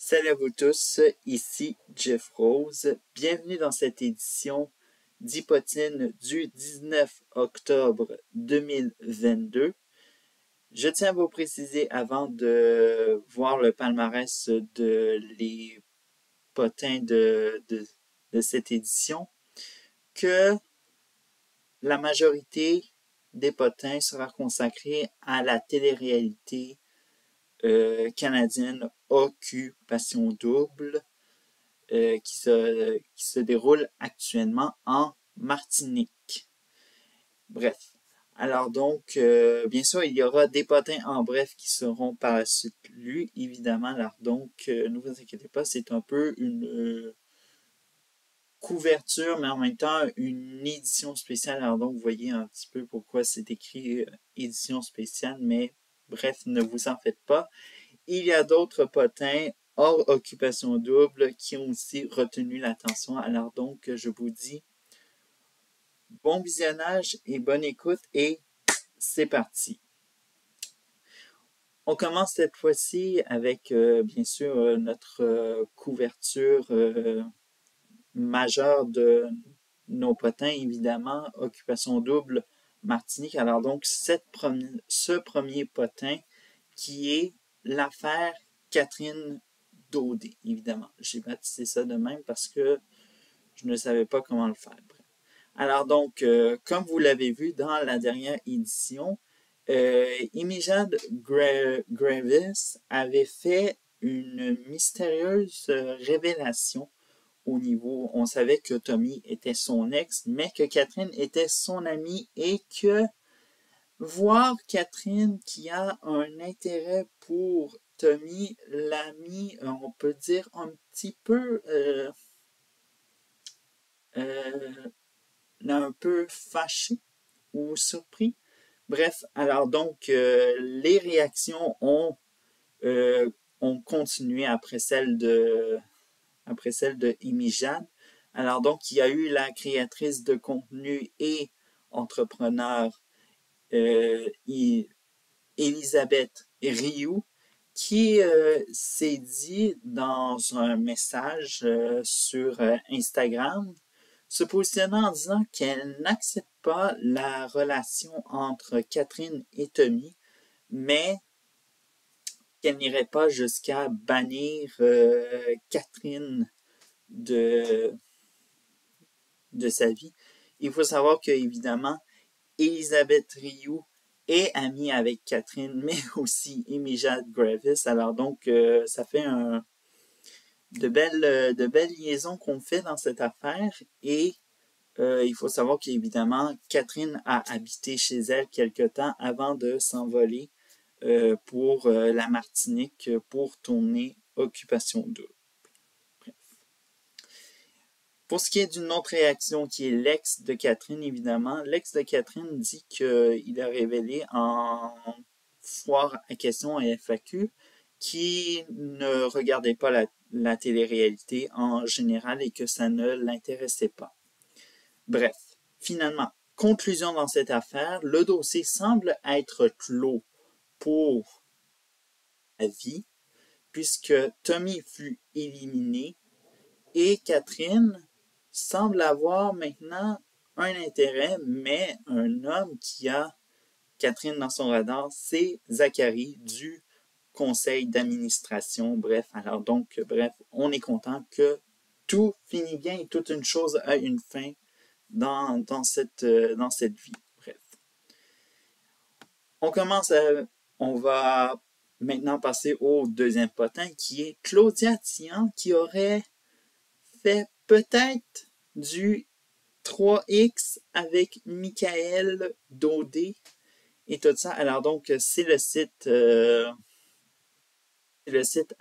Salut à vous tous, ici Jeff Rose. Bienvenue dans cette édition d'Hypotine du 19 octobre 2022. Je tiens à vous préciser avant de voir le palmarès de les potins de cette édition que la majorité des potins sera consacrée à la télé-réalité canadienne Occupation Double qui se déroule actuellement en Martinique. Bref. Alors donc, bien sûr, il y aura des potins en bref qui seront par la suite lus, évidemment. Alors donc, ne vous inquiétez pas, c'est un peu une couverture, mais en même temps une édition spéciale. Alors donc, vous voyez un petit peu pourquoi c'est écrit édition spéciale, mais bref, ne vous en faites pas. Il y a d'autres potins hors occupation double qui ont aussi retenu l'attention. Alors donc, je vous dis bon visionnage et bonne écoute et c'est parti. On commence cette fois-ci avec, bien sûr, notre couverture majeure de nos potins, évidemment, occupation double Martinique. Alors donc, ce premier potin qui est l'affaire Catherine Daudet, évidemment. J'ai baptisé ça de même parce que je ne savais pas comment le faire. Alors donc, comme vous l'avez vu dans la dernière édition, Imijad Gravis avait fait une mystérieuse révélation au niveau, on savait que Tommy était son ex, mais que Catherine était son amie et que voir Catherine qui a un intérêt pour Tommy l'a mis, on peut dire, un petit peu fâché ou surpris. Bref, alors donc, les réactions ont continué après celle de Amy Jade. Alors donc, il y a eu la créatrice de contenu et entrepreneur Elisabeth Rioux qui s'est dit dans un message sur Instagram, se positionnant en disant qu'elle n'accepte pas la relation entre Catherine et Tommy, mais qu'elle n'irait pas jusqu'à bannir Catherine de sa vie. Il faut savoir que, évidemment, Elisabeth Rioux est amie avec Catherine, mais aussi Imijad Gravis. Alors donc, ça fait de belles liaisons qu'on fait dans cette affaire. Et il faut savoir qu'évidemment, Catherine a habité chez elle quelque temps avant de s'envoler pour la Martinique pour tourner Occupation Double. Bref. Pour ce qui est d'une autre réaction qui est l'ex de Catherine, évidemment, l'ex de Catherine dit qu'il a révélé en foire à questions et FAQ qu'il ne regardait pas la télé-réalité en général et que ça ne l'intéressait pas. Bref, finalement, conclusion dans cette affaire, le dossier semble être clos pour la vie, puisque Tommy fut éliminé et Catherine semble avoir maintenant un intérêt, mais un homme qui a Catherine dans son radar, c'est Zachary du conseil d'administration. Bref, alors donc, on est content que tout finit bien et toute une chose a une fin dans cette vie. Bref. On va maintenant passer au deuxième potin qui est Claudia Tian qui aurait fait peut-être du 3X avec Michael Daudet et tout ça. Alors donc, c'est le site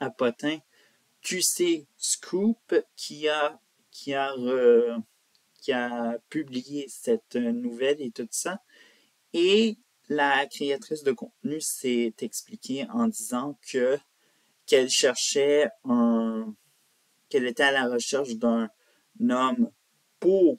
à potins QC Scoop qui a publié cette nouvelle et tout ça. Et la créatrice de contenu s'est expliquée en disant qu'elle était à la recherche d'un homme pour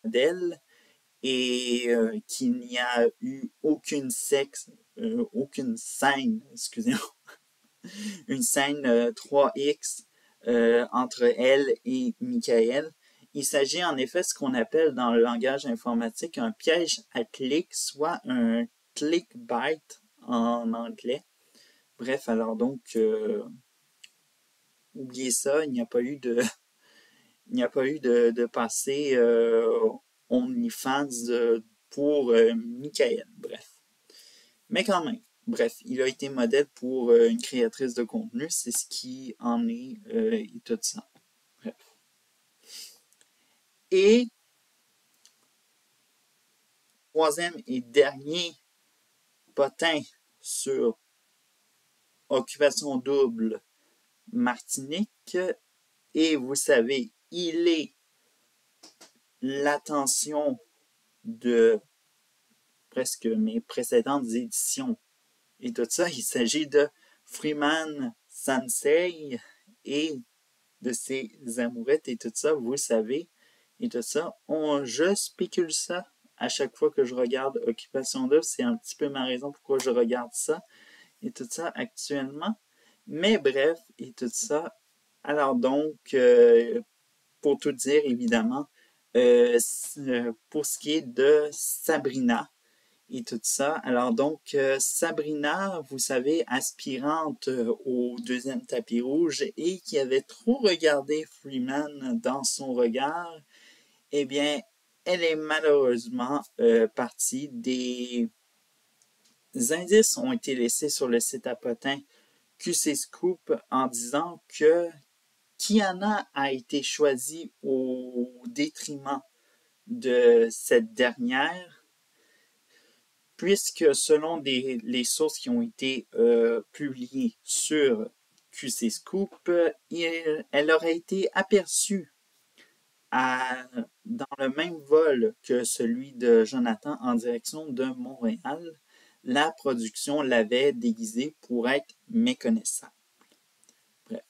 d'elle et qu'il n'y a eu aucune scène, excusez-moi, une scène 3X entre elle et Michael. Il s'agit en effet de ce qu'on appelle dans le langage informatique un piège à clic, soit un clickbait en anglais. Bref, alors donc, oubliez ça, il n'y a pas eu de, il n'y a pas eu de passé OnlyFans pour Michael. Bref. Mais quand même, bref, il a été modèle pour une créatrice de contenu, c'est ce qui en est et tout ça. Bref. Et troisième et dernier potin sur Occupation Double Martinique, et vous savez, il est l'attention de presque mes précédentes éditions et tout ça. Il s'agit de Freeman Sensei et de ses amourettes et tout ça, vous savez, et tout ça. Je spécule ça à chaque fois que je regarde Occupation Double. C'est un petit peu ma raison pourquoi je regarde ça et tout ça actuellement. Mais bref, et tout ça. Alors donc, pour tout dire, évidemment, pour ce qui est de Sabrina et tout ça. Alors donc, Sabrina, vous savez, aspirante au deuxième tapis rouge et qui avait trop regardé Freeman dans son regard, eh bien, elle est malheureusement partie. Des indices ont été laissés sur le site à potins QC Scoop en disant que Kiana a été choisie au détriment de cette dernière, puisque selon les sources qui ont été publiées sur QC Scoop, elle aurait été aperçue dans le même vol que celui de Jonathan en direction de Montréal. La production l'avait déguisée pour être méconnaissable. Bref.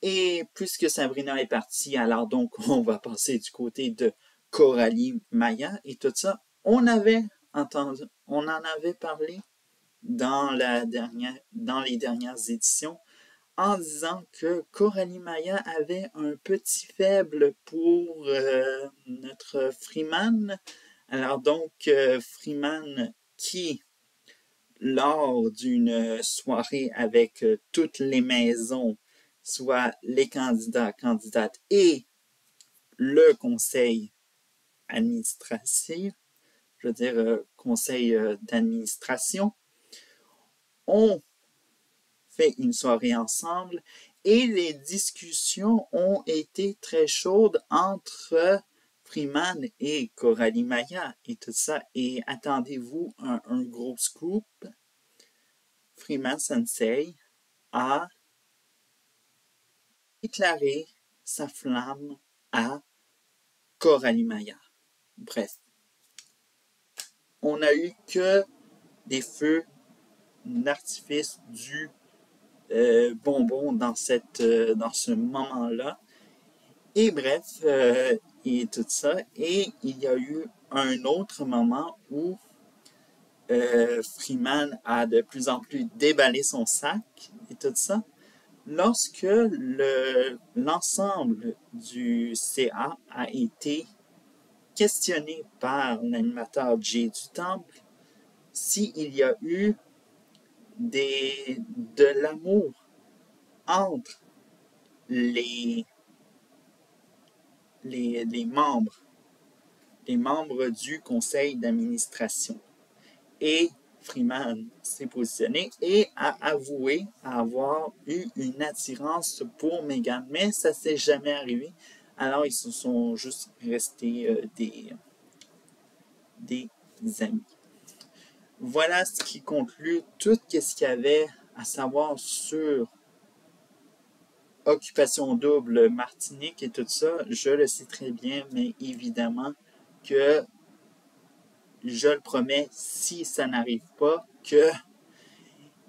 Et puisque Sabrina est partie, alors donc on va passer du côté de Coralie Maya et tout ça. On en avait parlé dans les dernières éditions en disant que Coralie Maya avait un petit faible pour notre Freeman. Alors donc, Freeman qui, lors d'une soirée avec toutes les maisons, soit les candidats, candidates et le conseil administratif, je veux dire conseil d'administration, ont fait une soirée ensemble et les discussions ont été très chaudes entre Freeman et Coralie Maya et tout ça. Et attendez-vous un gros scoop. Freeman Sensei a déclaré sa flamme à Coralie Maya. Bref. On n'a eu que des feux d'artifice du bonbon dans ce moment-là. Et bref, et tout ça. Et il y a eu un autre moment où Freeman a de plus en plus déballé son sac et tout ça. Lorsque l'ensemble du CA a été questionné par l'animateur Jay du Temple s'il y a eu de l'amour entre les membres du conseil d'administration. Et Freeman s'est positionné et a avoué avoir eu une attirance pour Meghan, mais ça ne s'est jamais arrivé. Alors, ils se sont juste restés des amis. Voilà ce qui conclut tout ce qu'il y avait à savoir sur Occupation Double Martinique et tout ça. Je le sais très bien, mais évidemment que je le promets, si ça n'arrive pas, que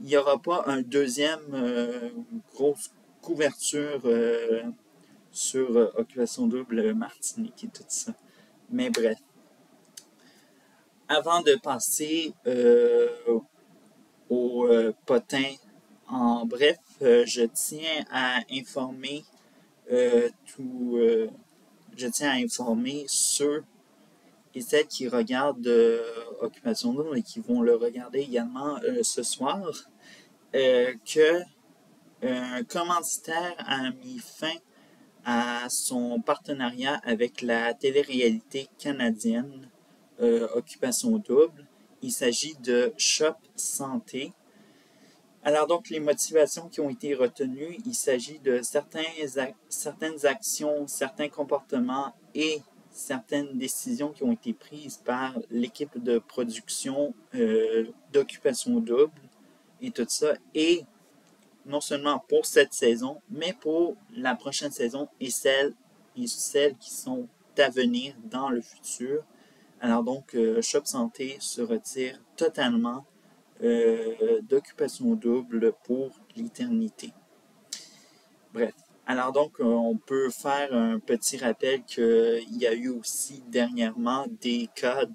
il n'y aura pas un deuxième grosse couverture sur Occupation Double Martinique et tout ça. Mais bref. Avant de passer au potin En bref, je tiens à informer je tiens à informer ceux et celles qui regardent Occupation Double et qui vont le regarder également ce soir que un commanditaire a mis fin à son partenariat avec la télé-réalité canadienne Occupation Double. Il s'agit de Shop Santé. Alors donc, les motivations qui ont été retenues, il s'agit de certaines actions, certains comportements et certaines décisions qui ont été prises par l'équipe de production d'Occupation Double et tout ça. Et non seulement pour cette saison, mais pour la prochaine saison et celles qui sont à venir dans le futur. Alors donc, Shop Santé se retire totalement d'Occupation Double pour l'éternité. Bref. Alors donc, on peut faire un petit rappel qu'il y a eu aussi dernièrement des cas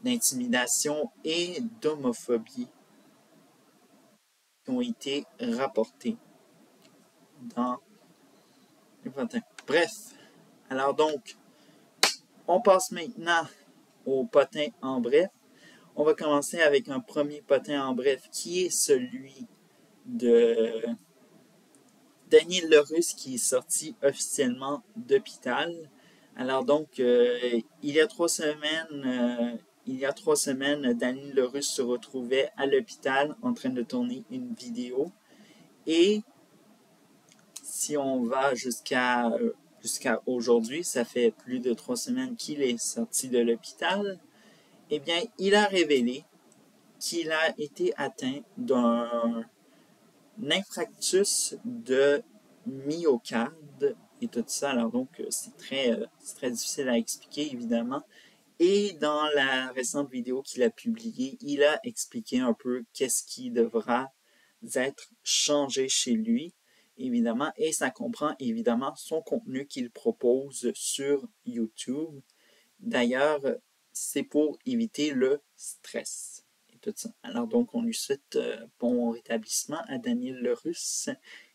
d'intimidation et d'homophobie qui ont été rapportés dans les potins. Bref. Alors donc, on passe maintenant au potin en bref. On va commencer avec un premier potin en bref qui est celui de Daniel Lerusse qui est sorti officiellement d'hôpital. Alors donc, il y a 3 semaines, Daniel Lerusse se retrouvait à l'hôpital en train de tourner une vidéo. Et si on va jusqu'à aujourd'hui, ça fait plus de 3 semaines qu'il est sorti de l'hôpital, eh bien, il a révélé qu'il a été atteint d'un infarctus de myocarde et tout ça. Alors donc, c'est très difficile à expliquer, évidemment. Et dans la récente vidéo qu'il a publiée, il a expliqué un peu qu'est-ce qui devra être changé chez lui, évidemment, et ça comprend évidemment son contenu qu'il propose sur YouTube. D'ailleurs, c'est pour éviter le stress et tout ça. Alors donc, on lui souhaite bon rétablissement à Daniel Lerusse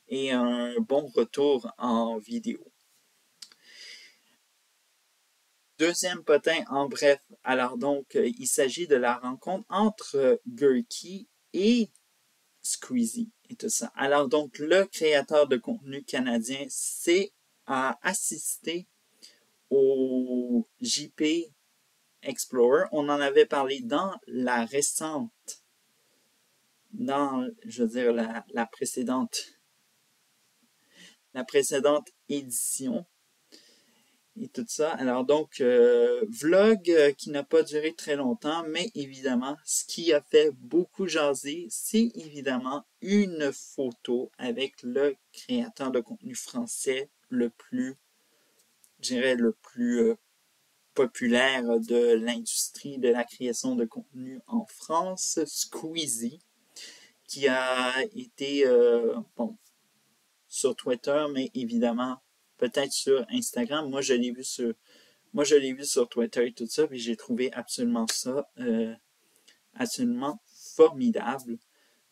et un bon retour en vidéo. Deuxième potin en bref. Alors donc, il s'agit de la rencontre entre Gurky et Squeezie et tout ça. Alors donc, le créateur de contenu canadien a assisté au JP Explorer. On en avait parlé dans la précédente édition et tout ça. Alors donc, vlog qui n'a pas duré très longtemps, mais évidemment, ce qui a fait beaucoup jaser, c'est évidemment une photo avec le créateur de contenu français le plus populaire de l'industrie de la création de contenu en France, Squeezie, qui a été sur Twitter, mais évidemment peut-être sur Instagram. Moi, je l'ai vu sur Twitter et tout ça, puis j'ai trouvé absolument ça absolument formidable.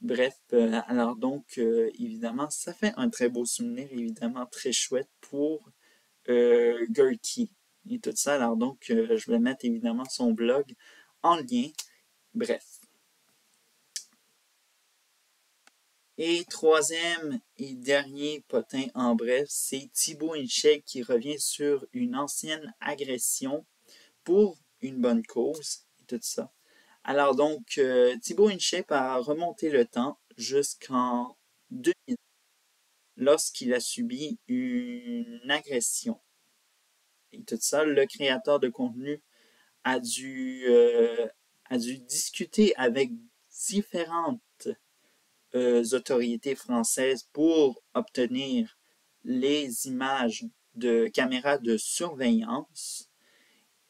Bref, alors donc, évidemment, ça fait un très beau souvenir, évidemment, très chouette pour Gurky et tout ça. Alors donc, je vais mettre évidemment son blog en lien. Bref. Et troisième et dernier potin en bref, c'est Thibaut Inchek qui revient sur une ancienne agression pour une bonne cause et tout ça. Alors donc, Thibaut Inchek a remonté le temps jusqu'en 2000 lorsqu'il a subi une agression. Et tout ça, le créateur de contenu a dû discuter avec différentes autorités françaises pour obtenir les images de caméras de surveillance.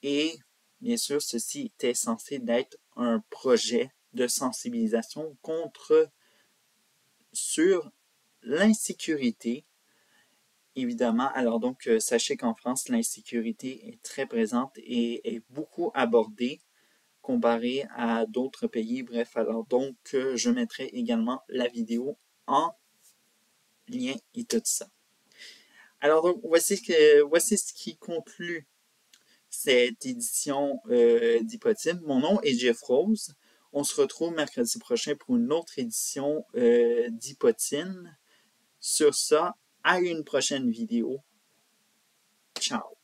Et bien sûr, ceci était censé être un projet de sensibilisation sur l'insécurité. Évidemment, alors donc, sachez qu'en France, l'insécurité est très présente et est beaucoup abordée comparé à d'autres pays. Bref, alors donc, je mettrai également la vidéo en lien et tout ça. Alors, donc, voici ce qui conclut cette édition d'Hypotime. Mon nom est Jeff Rose. On se retrouve mercredi prochain pour une autre édition d'Hypotime. Sur ça, à une prochaine vidéo. Ciao!